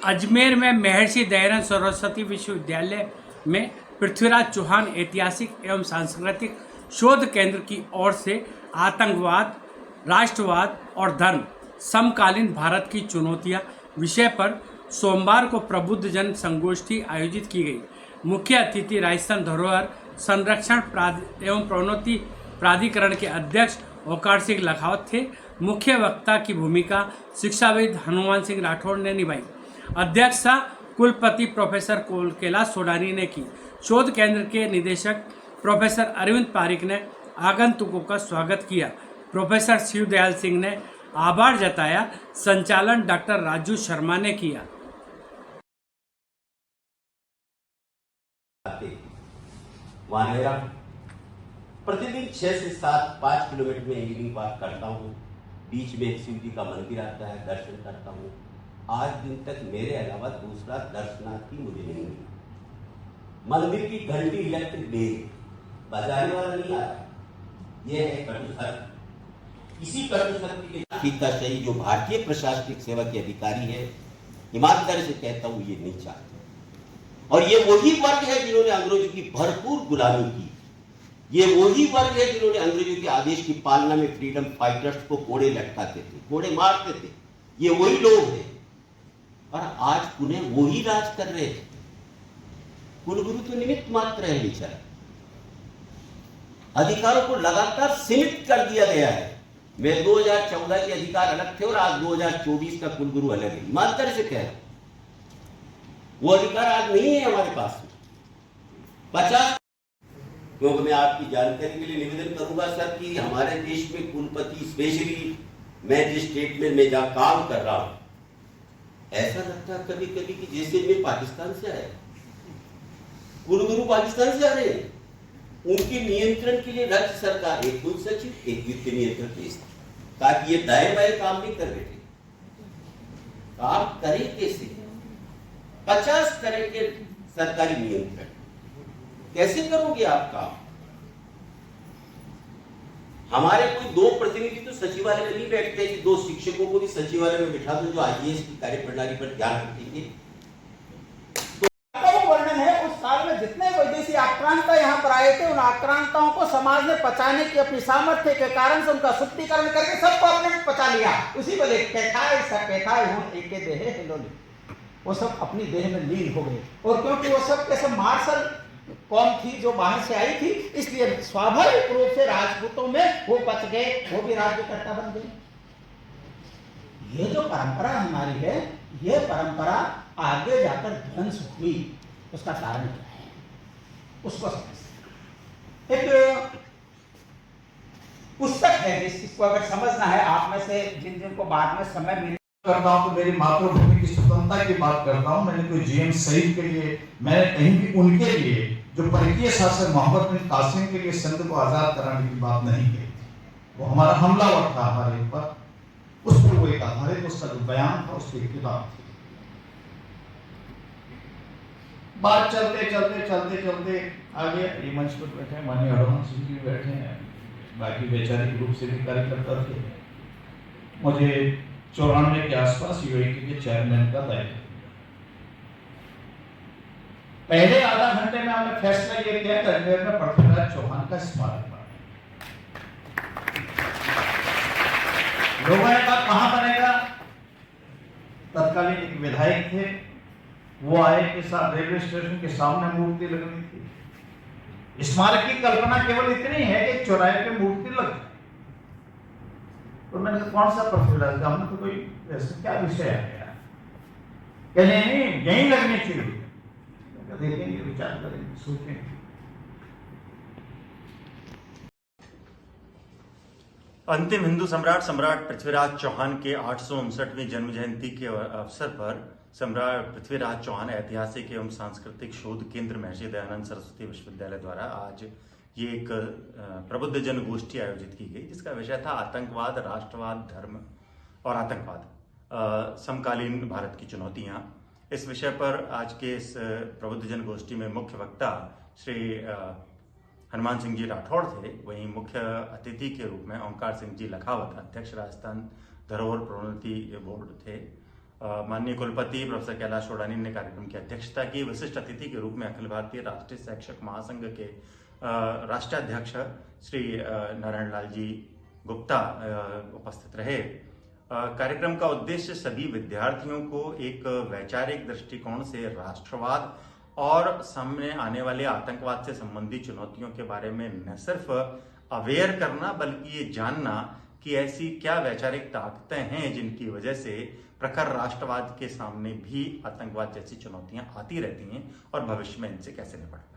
अजमेर में महर्षि दयानंद सरस्वती विश्वविद्यालय में पृथ्वीराज चौहान ऐतिहासिक एवं सांस्कृतिक शोध केंद्र की ओर से आतंकवाद, राष्ट्रवाद और धर्म समकालीन भारत की चुनौतियां विषय पर सोमवार को प्रबुद्ध जन संगोष्ठी आयोजित की गई। मुख्य अतिथि राजस्थान धरोहर संरक्षण एवं प्रोन्नति प्राधिकरण के अध्यक्ष ओंकार सिंह लखावत थे। मुख्य वक्ता की भूमिका शिक्षाविद हनुमान सिंह राठौड़ ने निभाई। अध्यक्षता कुलपति प्रोफेसर कैलाश सोडानी ने की। शोध केंद्र के निदेशक प्रोफेसर अरविंद पारिक ने आगंतुकों का स्वागत किया। प्रोफेसर शिवदयाल सिंह ने आभार जताया। संचालन डॉक्टर राजू शर्मा ने किया। प्रतिदिन 6 से 7 5 किलोमीटर में इवनिंग वॉक करता हूँ। बीच में शिव जी का मंदिर आता है, दर्शन करता हूँ। आज दिन तक मेरे अलावा दूसरा दर्शनार्थी मुझे नहीं मिला। मंदिर की घंटी इलेक्ट्रिक बेल बजाने वाला नहीं आता। यह है कटुसर। इसी कटुसर के लिए सही जो भारतीय प्रशासनिक सेवा के अधिकारी है, ईमानदारी से कहता हूँ, ये नहीं चाहते। और ये वही वर्ग है जिन्होंने अंग्रेजों की भरपूर गुलामी की। ये वही वर्ग है जिन्होंने अंग्रेजों के आदेश की पालना में फ्रीडम फाइटर्स को कोड़े लटकाते थे, कोड़े मारते थे। ये वही लोग हैं और आज पुणे वही राज कर रहे हैं। कुलगुरु तो निमित्त मात्र है बेचारा। अधिकारों को लगातार सीमित कर दिया गया है। मैं 2014 के अधिकार अलग थे और आज 2024 का कुलगुरु अलग है। ईमानदारी से कह रहा हूं, वो अधिकार आज नहीं है हमारे पास। 50 क्योंकि मैं आपकी जानकारी के लिए निवेदन करूंगा सर कि हमारे देश में कुलपति, स्पेशली मैं जिस स्टेट में मैं जहां काम कर रहा हूं, ऐसा लगता है कभी कभी कि जैसे मैं पाकिस्तान से आया। कुलगुरु पाकिस्तान से आ रहे हैं। उनके नियंत्रण के लिए राज्य सरकार एक कुल सचिव, एक वित्त नियंत्रण भेजती, ताकि ये दाएं बाएं काम नहीं कर रहे थे। काम करे कैसे? 50 तरह के सरकारी नियंत्रण कैसे करोगे आप काम? हमारे कोई 2 प्रतिनिधि तो सचिवालय में नहीं बैठते कि 2 शिक्षकों को भी सचिवालय में बिठा दो जो आईएएस की कार्यप्रणाली पर ध्यान रखेंगे। तो वर्णन है उस काल में जितने विदेशी आक्रांता यहाँ पर आए थे, उन आक्रांताओं को समाज ने पचाने की अपनी सामर्थ्य के कारण से उनका शुद्धिकरण करके सबको अपने पचा लिया। उसी को वो सब अपनी देह में लीन हो गए। और क्योंकि वो सब के सब मार्शल कौम थी जो बाहर से आई थी, इसलिए स्वाभाविक रूप से राजपूतों में वो बच गए, वो भी राज्यकर्ता बन गए। ये जो परंपरा हमारी है, ये परंपरा आगे जाकर ध्वंस हुई। उसका कारण क्या है उसको समझ। एक पुस्तक है जिसको अगर समझना है आप में से जिनको बाद में समय मिले करता हूं तो मेरी मातृभूमि की स्वतंत्रता की बात करता हूं। मैंने कोई जीएम शहीद के लिए, मैंने कहीं भी उनके लिए जो परकीय शासक मोहम्मद बिन कासिम के लिए सिंध को आजाद कराने की बात नहीं की। वो हमारा हमलावर था हमारे ऊपर, उस पर वो एक आधारित उसका जो बयान था, उसकी किताब थी। बात चलते चलते चलते चलते आगे ये मंच पर बैठे माननीय हनुमान सिंह जी बैठे हैं, बाकी वैचारिक रूप से भी कार्यकर्ता थे। मुझे 94 के आसपास यूएटी के चेयरमैन का दायित्व। पहले आधा घंटे में हमने फैसला ये किया कि अजमेर में पृथ्वीराज चौहान का स्मारक बनेगा। लोगों ने कहा कहां बनेगा? तत्कालीन एक विधायक थे, वो आए के साथ रेलवे स्टेशन के सामने मूर्ति लगनी थी। स्मारक की कल्पना केवल इतनी है कि चौराहे पे मूर्ति लग जाए। और मैंने कहा कौन सा पृथ्वीराज का? हमने तो कोई ऐसा क्या विषय आ गया? कहने नहीं यहीं लगनी चाहिए। देखेंगे, विचार करेंगे, सोचेंगे। अंतिम हिंदू सम्राट पृथ्वीराज चौहान के 859वें जन्म जयंती के अवसर पर सम्राट पृथ्वीराज चौहान ऐतिहासिक एवं सांस्कृतिक शोध केंद्र महर्षि दयानंद सरस्वती विश्वविद्यालय द्वारा आज ये एक प्रबुद्ध जन गोष्ठी आयोजित की गई, जिसका विषय था आतंकवाद, राष्ट्रवाद, धर्म और आतंकवाद समकालीन भारत की चुनौतियां। इस विषय पर आज के इस प्रबुद्ध जन गोष्ठी में मुख्य वक्ता श्री हनुमान सिंह जी राठौड़ थे। वहीं मुख्य अतिथि के रूप में ओंकार सिंह जी लखावत, अध्यक्ष राजस्थान धरोहर प्रोन्नति बोर्ड थे। माननीय कुलपति प्रोफेसर कैलाश सोडानी ने कार्यक्रम की अध्यक्षता की। विशिष्ट अतिथि के रूप में अखिल भारतीय राष्ट्रीय शैक्षक महासंघ के राष्ट्रीय अध्यक्ष श्री नारायण लाल जी गुप्ता उपस्थित रहे। कार्यक्रम का उद्देश्य सभी विद्यार्थियों को एक वैचारिक दृष्टिकोण से राष्ट्रवाद और सामने आने वाले आतंकवाद से संबंधित चुनौतियों के बारे में न सिर्फ अवेयर करना बल्कि ये जानना कि ऐसी क्या वैचारिक ताकतें हैं जिनकी वजह से प्रखर राष्ट्रवाद के सामने भी आतंकवाद जैसी चुनौतियां आती रहती हैं और भविष्य में इनसे कैसे निपटें।